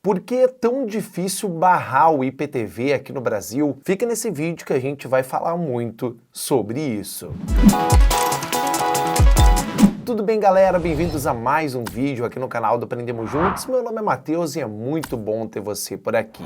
Por que é tão difícil barrar o IPTV aqui no Brasil? Fica nesse vídeo que a gente vai falar muito sobre isso. Tudo bem, galera? Bem-vindos a mais um vídeo aqui no canal do Aprendemos Juntos. Meu nome é Matheus e é muito bom ter você por aqui.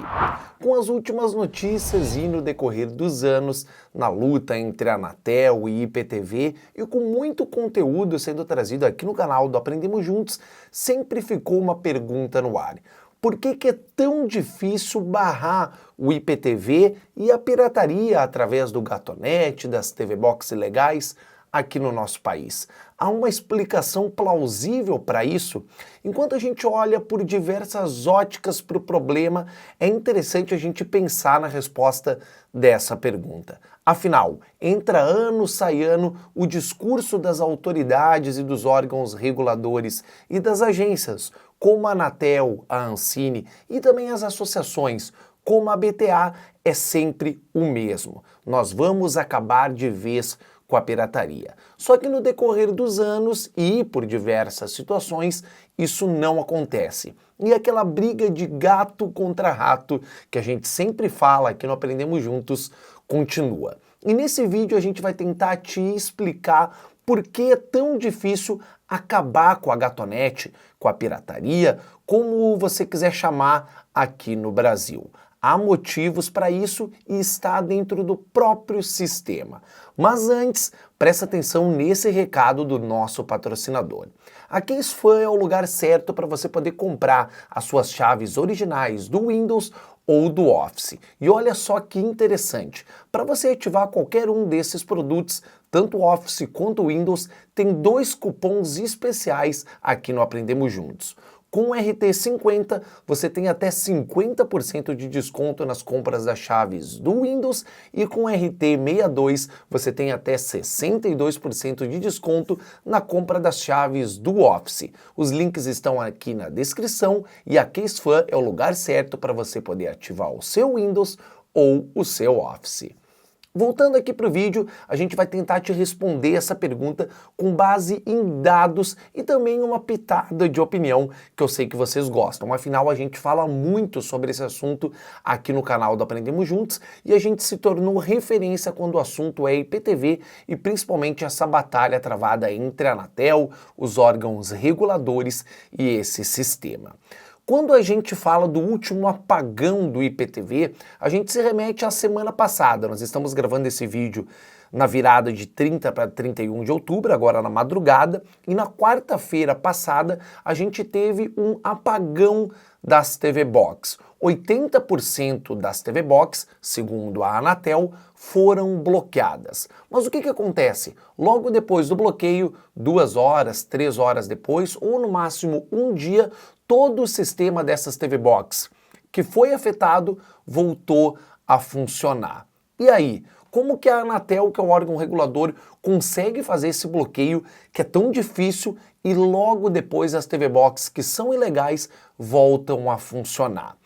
Com as últimas notícias e no decorrer dos anos, na luta entre a Anatel e IPTV, e com muito conteúdo sendo trazido aqui no canal do Aprendemos Juntos, sempre ficou uma pergunta no ar. Por que é tão difícil barrar o IPTV e a pirataria através do Gatonete, das TV Box ilegais aqui no nosso país? Há uma explicação plausível para isso? Enquanto a gente olha por diversas óticas para o problema, é interessante a gente pensar na resposta dessa pergunta. Afinal, entra ano, sai ano, o discurso das autoridades e dos órgãos reguladores e das agências, como a Anatel, a Ancine e também as associações, como a BTA, é sempre o mesmo. Nós vamos acabar de vez com a pirataria. Só que no decorrer dos anos e por diversas situações, isso não acontece. E aquela briga de gato contra rato que a gente sempre fala aqui no Aprendemos Juntos continua. E nesse vídeo a gente vai tentar te explicar por que é tão difícil acabar com a Gatonete, com a pirataria, como você quiser chamar aqui no Brasil. Há motivos para isso e está dentro do próprio sistema. Mas antes, presta atenção nesse recado do nosso patrocinador. A CaseFan é o lugar certo para você poder comprar as suas chaves originais do Windows ou do Office. E olha só que interessante, para você ativar qualquer um desses produtos, tanto o Office quanto o Windows, tem 2 cupons especiais aqui no Aprendemos Juntos. Com o RT50, você tem até 50% de desconto nas compras das chaves do Windows e com o RT62, você tem até 62% de desconto na compra das chaves do Office. Os links estão aqui na descrição e a CaseFan é o lugar certo para você poder ativar o seu Windows ou o seu Office. Voltando aqui para o vídeo, a gente vai tentar te responder essa pergunta com base em dados e também uma pitada de opinião que eu sei que vocês gostam. Afinal, a gente fala muito sobre esse assunto aqui no canal do Aprendemos Juntos e a gente se tornou referência quando o assunto é IPTV e principalmente essa batalha travada entre a Anatel, os órgãos reguladores e esse sistema. Quando a gente fala do último apagão do IPTV, a gente se remete à semana passada. Nós estamos gravando esse vídeo na virada de 30 para 31 de outubro, agora na madrugada, e na quarta-feira passada a gente teve um apagão das TV Box. 80% das TV Box, segundo a Anatel, foram bloqueadas. Mas o que acontece? Logo depois do bloqueio, 2 horas, 3 horas depois, ou no máximo um dia, todo o sistema dessas TV Box que foi afetado voltou a funcionar. E aí, como que a Anatel, que é o órgão regulador, consegue fazer esse bloqueio que é tão difícil e logo depois as TV Box que são ilegais voltam a funcionar?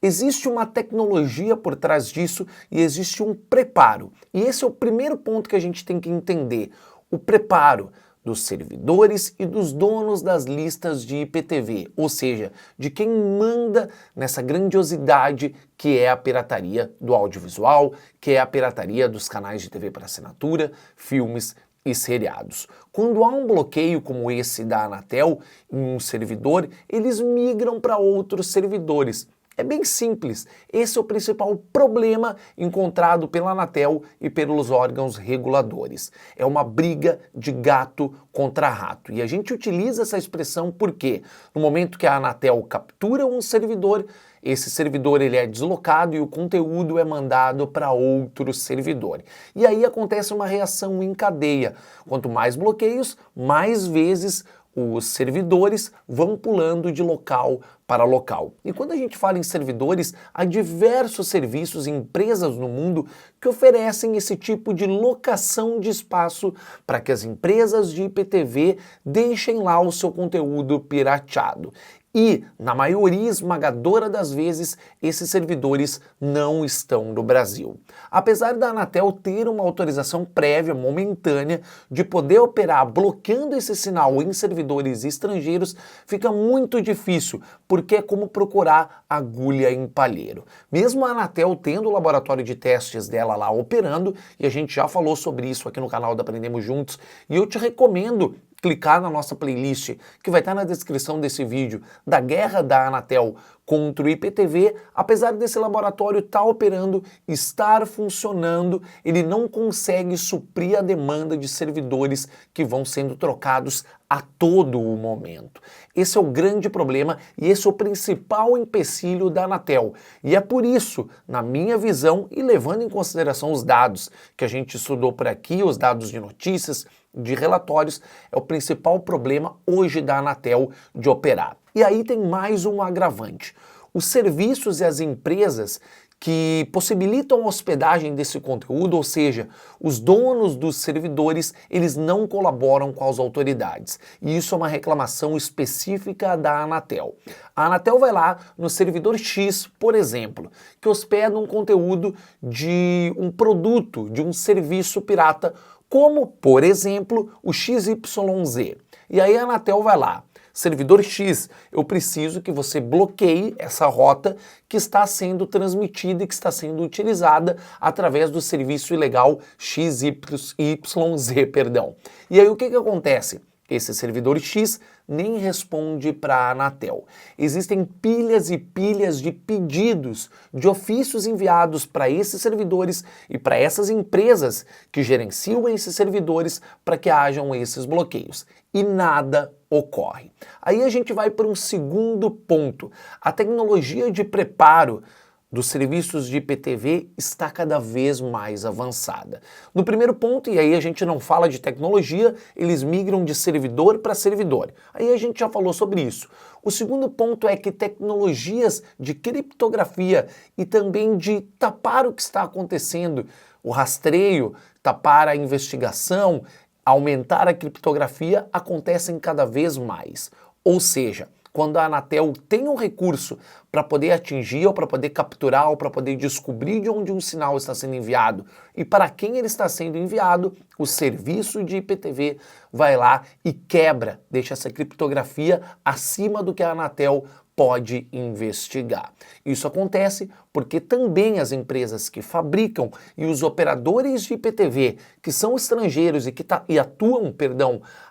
Existe uma tecnologia por trás disso e existe um preparo. E esse é o primeiro ponto que a gente tem que entender. O preparo dos servidores e dos donos das listas de IPTV, ou seja, de quem manda nessa grandiosidade que é a pirataria do audiovisual, que é a pirataria dos canais de TV para assinatura, filmes e seriados. Quando há um bloqueio como esse da Anatel em um servidor, eles migram para outros servidores. É bem simples, esse é o principal problema encontrado pela Anatel e pelos órgãos reguladores. É uma briga de gato contra rato. E a gente utiliza essa expressão porque no momento que a Anatel captura um servidor, esse servidor ele é deslocado e o conteúdo é mandado para outro servidor. E aí acontece uma reação em cadeia. Quanto mais bloqueios, mais vezes os servidores vão pulando de local para local. E quando a gente fala em servidores, há diversos serviços e empresas no mundo que oferecem esse tipo de locação de espaço para que as empresas de IPTV deixem lá o seu conteúdo pirateado. E, na maioria esmagadora das vezes, esses servidores não estão no Brasil. Apesar da Anatel ter uma autorização prévia, momentânea, de poder operar bloqueando esse sinal em servidores estrangeiros, fica muito difícil, porque é como procurar agulha em palheiro. Mesmo a Anatel tendo o laboratório de testes dela lá operando, e a gente já falou sobre isso aqui no canal da Aprendemos Juntos, e eu te recomendo clicar na nossa playlist, que vai estar na descrição desse vídeo, da guerra da Anatel contra o IPTV. Apesar desse laboratório estar operando, estar funcionando, ele não consegue suprir a demanda de servidores que vão sendo trocados a todo o momento. Esse é o grande problema e esse é o principal empecilho da Anatel. E é por isso, na minha visão, e levando em consideração os dados que a gente estudou por aqui, os dados de notícias, de relatórios, é o principal problema hoje da Anatel de operar. E aí tem mais um agravante. Os serviços e as empresas que possibilitam a hospedagem desse conteúdo, ou seja, os donos dos servidores, eles não colaboram com as autoridades. E isso é uma reclamação específica da Anatel. A Anatel vai lá no servidor X, por exemplo, que hospeda um conteúdo de um produto, de um serviço pirata, como, por exemplo, o XYZ. E aí a Anatel vai lá, servidor X, eu preciso que você bloqueie essa rota que está sendo transmitida e que está sendo utilizada através do serviço ilegal XYZ, perdão. E aí o que acontece? Esse servidor X nem responde para a Anatel. Existem pilhas e pilhas de pedidos, de ofícios enviados para esses servidores e para essas empresas que gerenciam esses servidores para que hajam esses bloqueios. E nada ocorre. Aí a gente vai para um segundo ponto. A tecnologia de preparo dos serviços de IPTV está cada vez mais avançada. No primeiro ponto, e aí a gente não fala de tecnologia, eles migram de servidor para servidor. Aí a gente já falou sobre isso. O segundo ponto é que tecnologias de criptografia e também de tapar o que está acontecendo, o rastreio, tapar a investigação, aumentar a criptografia, acontecem cada vez mais. Ou seja, quando a Anatel tem um recurso para poder atingir, ou para poder capturar, ou para poder descobrir de onde um sinal está sendo enviado e para quem ele está sendo enviado, o serviço de IPTV vai lá e quebra, deixa essa criptografia acima do que a Anatel pode investigar. Isso acontece porque também as empresas que fabricam e os operadores de IPTV, que são estrangeiros e atuam,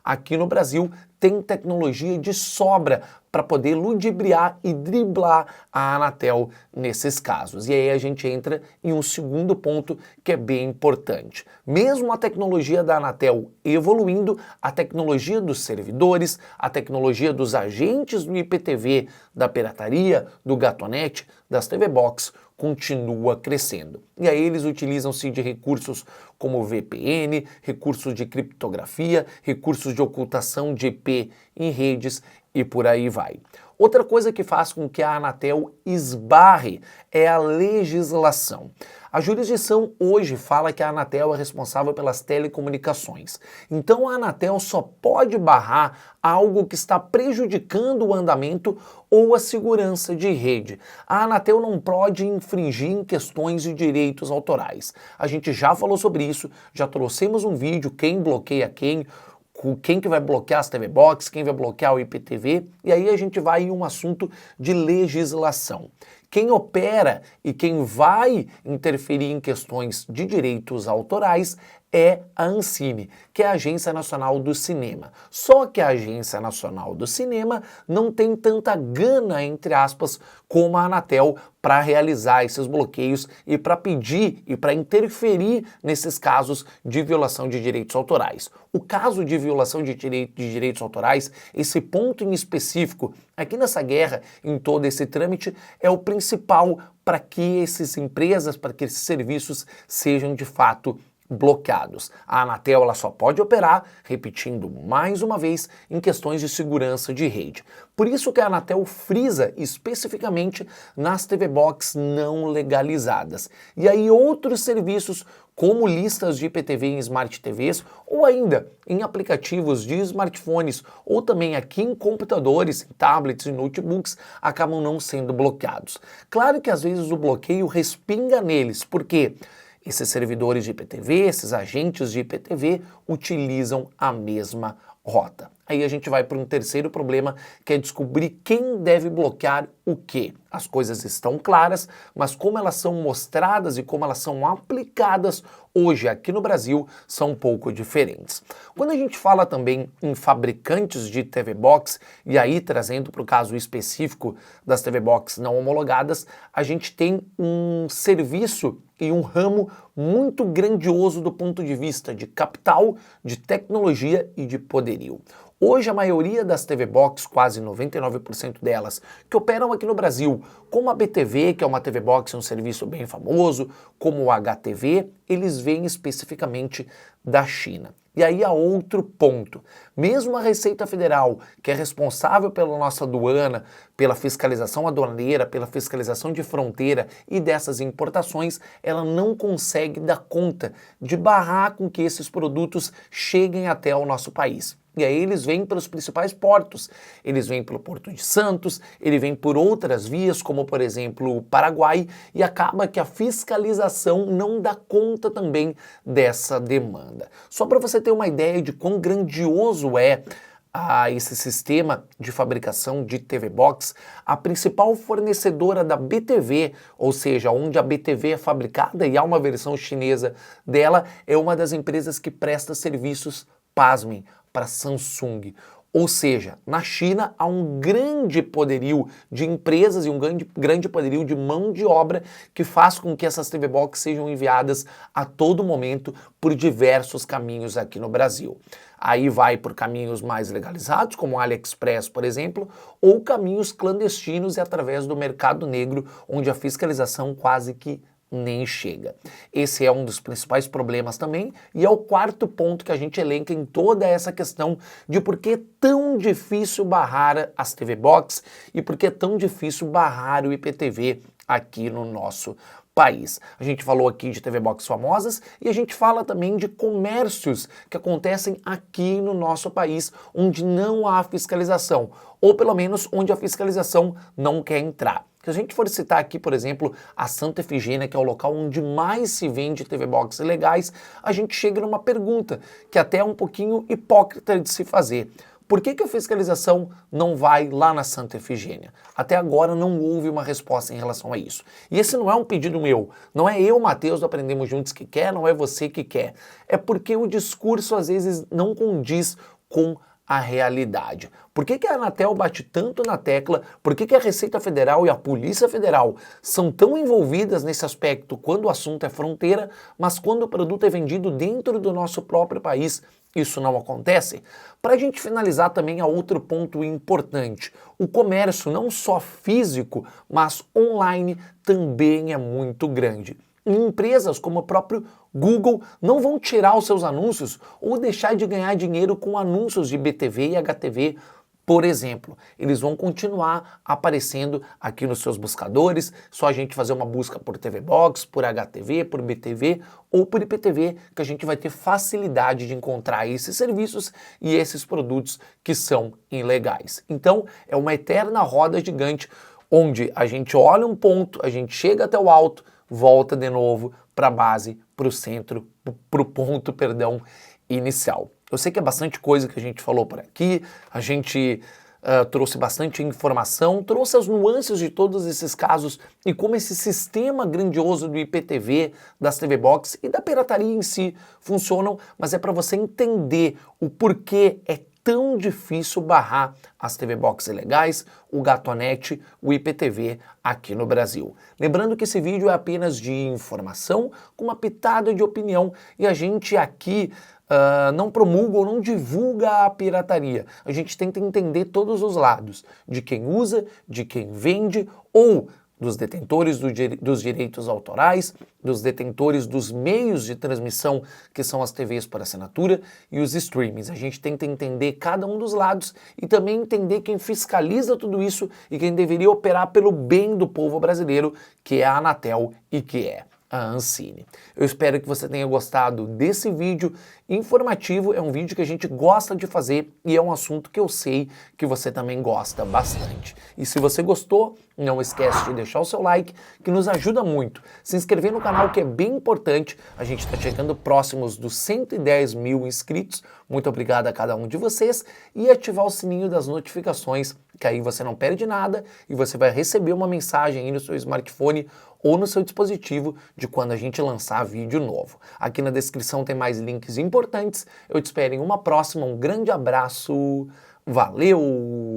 aqui no Brasil, têm tecnologia de sobra para poder ludibriar e driblar a Anatel nesses casos. E aí a gente entra em um segundo ponto que é bem importante. Mesmo a tecnologia da Anatel evoluindo, a tecnologia dos servidores, a tecnologia dos agentes do IPTV, da pirataria, do Gatonete, das TV Box, continua crescendo. E aí eles utilizam-se de recursos como VPN, recursos de criptografia, recursos de ocultação de IP em redes e por aí vai. Outra coisa que faz com que a Anatel esbarre é a legislação. A jurisdição hoje fala que a Anatel é responsável pelas telecomunicações. Então a Anatel só pode barrar algo que está prejudicando o andamento ou a segurança de rede. A Anatel não pode infringir em questões de direitos autorais. A gente já falou sobre isso, já trouxemos um vídeo, quem bloqueia quem que vai bloquear as TV Box, quem vai bloquear o IPTV, e aí a gente vai em um assunto de legislação. Quem opera e quem vai interferir em questões de direitos autorais é a Ancine, que é a Agência Nacional do Cinema. Só que a Agência Nacional do Cinema não tem tanta gana, entre aspas, como a Anatel para realizar esses bloqueios e para pedir e para interferir nesses casos de violação de direitos autorais. O caso de violação de direitos autorais, esse ponto em específico, aqui nessa guerra, em todo esse trâmite, é o principal para que essas empresas, para que esses serviços sejam de fato bloqueados. A Anatel ela só pode operar, repetindo mais uma vez, em questões de segurança de rede. Por isso que a Anatel frisa especificamente nas TV Box não legalizadas. E aí outros serviços, como listas de IPTV em Smart TVs, ou ainda em aplicativos de smartphones, ou também aqui em computadores, em tablets e notebooks, acabam não sendo bloqueados. Claro que às vezes o bloqueio respinga neles, porque esses servidores de IPTV, esses agentes de IPTV, utilizam a mesma rota. Aí a gente vai para um terceiro problema, que é descobrir quem deve bloquear o quê. As coisas estão claras, mas como elas são mostradas e como elas são aplicadas hoje aqui no Brasil são um pouco diferentes. Quando a gente fala também em fabricantes de TV Box, e aí trazendo para o caso específico das TV Box não homologadas, a gente tem um serviço e um ramo muito grandioso do ponto de vista de capital, de tecnologia e de poderio. Hoje a maioria das TV Box, quase 99% delas, que operam aqui no Brasil, como a BTV, que é uma TV Box, um serviço bem famoso, como o HTV, eles vêm especificamente da China. E aí há outro ponto. Mesmo a Receita Federal, que é responsável pela nossa aduana, pela fiscalização aduaneira, pela fiscalização de fronteira e dessas importações, ela não consegue dar conta de barrar com que esses produtos cheguem até o nosso país. E aí eles vêm pelos principais portos. Eles vêm pelo Porto de Santos, ele vem por outras vias, como por exemplo o Paraguai, e acaba que a fiscalização não dá conta também dessa demanda. Só para você ter uma ideia de quão grandioso é esse sistema de fabricação de TV Box, a principal fornecedora da BTV, ou seja, onde a BTV é fabricada e há uma versão chinesa dela, é uma das empresas que presta serviços, pasmem, para Samsung. Ou seja, na China há um grande poderio de empresas e um grande poderio de mão de obra que faz com que essas TV Box sejam enviadas a todo momento por diversos caminhos aqui no Brasil. Aí vai por caminhos mais legalizados, como o AliExpress, por exemplo, ou caminhos clandestinos e através do mercado negro, onde a fiscalização quase que nem chega. Esse é um dos principais problemas também e é o quarto ponto que a gente elenca em toda essa questão de por que é tão difícil barrar as TV Box e por que é tão difícil barrar o IPTV aqui no nosso país. A gente falou aqui de TV Box famosas e a gente fala também de comércios que acontecem aqui no nosso país onde não há fiscalização, ou pelo menos onde a fiscalização não quer entrar. Se a gente for citar aqui, por exemplo, a Santa Efigênia, que é o local onde mais se vende TV Box ilegais, a gente chega numa pergunta que até é um pouquinho hipócrita de se fazer. Por que a fiscalização não vai lá na Santa Efigênia? Até agora não houve uma resposta em relação a isso. E esse não é um pedido meu, não é eu, Matheus, do Aprendemos Juntos que quer, não é você que quer. É porque o discurso às vezes não condiz com a realidade. Por que a Anatel bate tanto na tecla? Por que a Receita Federal e a Polícia Federal são tão envolvidas nesse aspecto quando o assunto é fronteira, mas quando o produto é vendido dentro do nosso próprio país, isso não acontece? Para a gente finalizar também há outro ponto importante. O comércio, não só físico, mas online, também é muito grande. Empresas como o próprio Google não vão tirar os seus anúncios ou deixar de ganhar dinheiro com anúncios de BTV e HTV, por exemplo. Eles vão continuar aparecendo aqui nos seus buscadores, só a gente fazer uma busca por TV Box, por HTV, por BTV ou por IPTV, que a gente vai ter facilidade de encontrar esses serviços e esses produtos que são ilegais. Então, é uma eterna roda gigante, onde a gente olha um ponto, a gente chega até o alto, volta de novo para a base, para o centro, para o ponto, inicial. Eu sei que é bastante coisa que a gente falou por aqui, a gente trouxe bastante informação, trouxe as nuances de todos esses casos e como esse sistema grandioso do IPTV, das TV Box e da pirataria em si funcionam, mas é para você entender o porquê é tão difícil barrar as TV Box ilegais, o Gatonete, o IPTV aqui no Brasil. Lembrando que esse vídeo é apenas de informação, com uma pitada de opinião, e a gente aqui não promulga ou não divulga a pirataria. A gente tenta entender todos os lados, de quem usa, de quem vende, ou dos detentores dos direitos autorais, dos detentores dos meios de transmissão, que são as TVs por assinatura, e os streamings. A gente tenta entender cada um dos lados e também entender quem fiscaliza tudo isso e quem deveria operar pelo bem do povo brasileiro, que é a Anatel e que é a Ancine. Eu espero que você tenha gostado desse vídeo informativo, é um vídeo que a gente gosta de fazer e é um assunto que eu sei que você também gosta bastante. E se você gostou, não esquece de deixar o seu like, que nos ajuda muito. Se inscrever no canal, que é bem importante, a gente está chegando próximos dos 110 mil inscritos, muito obrigado a cada um de vocês, e ativar o sininho das notificações, que aí você não perde nada e você vai receber uma mensagem aí no seu smartphone ou no seu dispositivo de quando a gente lançar vídeo novo. Aqui na descrição tem mais links importantes. Eu te espero em uma próxima. Um grande abraço. Valeu!